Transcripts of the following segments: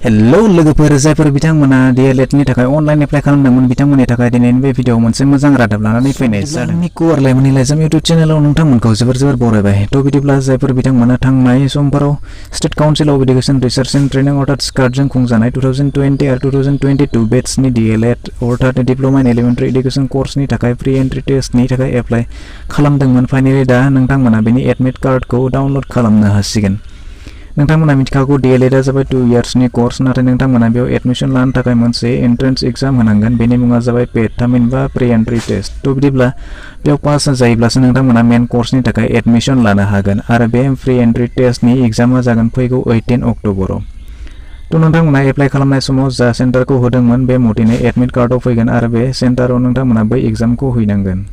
Hello लोगोफोर जायफोर बिथांमोना D.El.Ed नि थाखाय अनलाइन एप्लाइ खालामदोंमोन बिथांमोननि थाखाय दिनैनि बे भिडियोआव मोनसे मोजां रादाब लानानै फैनाय जादों। निकुआर लाइमोननि लाइजाम इउटिउब चेनेलाव नोंथांमोनखौ जोबोर बरायबाय। थ' बिदिब्ला जायफोर बिथांमोना थांनाय समफोराव state council of education research end training अर्थात स्कार्टजों खुंजानाय 2020 आरो 2022 बेट्सनि D.El.Ed अर्थात डिप्ल'मा इन एलिमेन्टारि एडुकेशन कर्सनि थाखाय प्रि एन्ट्रि टेस्टनि थाखाय एप्लाइ खालामदोंमोन। फाइनालि दा नोंथांमोना बेनि एडमिट कार्डखौ डाउनल'ड खालामनो हासिगोन। नोंथांमोना मिथिखागौ D.El.Ed जाबाय 2 इयार्सनि कर्स, नाथाय नोंथांमोना बेयाव एडमिशन लानो थाखाय मोनसे एन्ट्रेन्स एग्जाम होनांगोन। बेनि मुङा जाबाय पेड, थामहिनबा प्रि एन्ट्रि टेस्ट। थ' बिदिब्ला बेयाव पास जायोब्लासो नोंथांमोना मेन कर्सनि थाखाय एडमिशन लानो हागोन आरो बे प्रि एन्ट्रि टेस्टनि एग्जामा जागोन फैगौ 18 अक्ट'बराव। थ' नोंथांमोना एप्लाइ खालामनाय समाव जा सेन्टारखौ होदोंमोन बे मथेनो एडमिट कार्डआव फैगोन आरो बे सेन्टाराव नोंथांमोना बै एग्जामखौ हैनांगोन।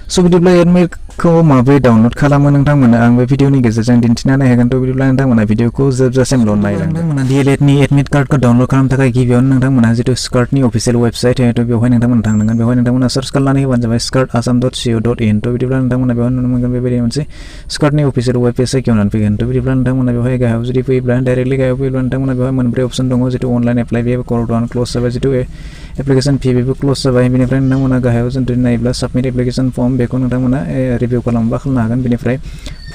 स' बिदिब्ला एडमिटखौ माबोरै डाउनल'ड खालामो नोंथांमोना आं बे भिडियोनि गेजेरजों दिन्थिनानै होगोन। थ' बिदिब्ला नोंथांमोना भिडियोखौ जोबजासिमल' नायलांदो। नोंथांमोना D.El.Ed नि एडमिट कार्डखौ डाउनल'ड खालामनो थाखाय गिबियावनो नोंथांमोना जितु स्कार्टनि अफिसियेल वेबसाइट थ' बेवहाय नोंथांमोना थांनांगोन। बेवहाय नोंथांमोना सार्च खालामनानै होबानो जाबाय scert.assam.co.in। थ' बिदिब्ला नोंथांमोना बेवहाय नुनो मोनगोन बेबायदि मोनसे स्कार्टनि अफिसियेल वेब पेज खेवनानै फैगोन। थ' बिदिब्ला नोंथांमोना बेवहाय गाहायाव जुदि फैयोब्ला डाइरेक्टलि गाहायाव फैयोब्ला नोंथांमोना बेवहाय मोनब्रै अप्शन दङ। जितु अनलाइन एप्लाइ बेबो क्लोज जाबाय, जितु एप्लिकेशन फी बेबो क्लोज जाबाय। बेनिफ्राय नोंथांमोना गाहायाव जुदि नायोब्ला साबमिट एप्लिकेशन फर्म बेखौ नोंथांमोना रिभिउ खालामोब्ला खालामनो हागोन। बेनिफ्राय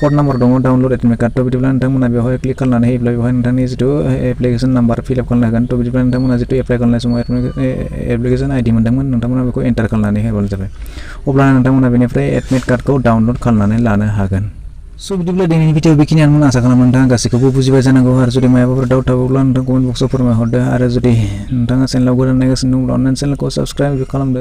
4 नाम्बार दङ डाउनल'ड एडमिट कार्ड। थ' बिदिब्ला नोंथांमोना बेवहाय क्लिक खालामनानै होयोब्ला बेवहाय नोंथांनि जितु एप्लिकेशन नाम्बार फिलआप खालामनो हागोन। थ' बिदिब्ला नोंथांमोना जितु एप्लाइ खालामनाय समाव एप्लिकेशन आइडि मोनदोंमोन नोंथांमोना बेखौ एन्टार खालामनानै होबानो जाबाय। अब्ला नोंथांमोना बेनिफ्राय एडमिट कार्डखौ डाउनल'ड खालामनानै लानो हागोन। स' बिदिब्ला दिनैनि भिडियो बेखिनियानो आसा खालामो नोंथाङा गासैखौबो बुजिबाय जानांगौ। आरो जुदि माबाफोर डाउट थाबावब्ला नोंथां कमेन्ट बक्सआव फोरमायहरदो। आरो जुदि नोंथाङा चेनेलाव गोदान नायगासिनो दंब्ला अनलाइन चेनेलखौ साबस्क्राइब खालामदो।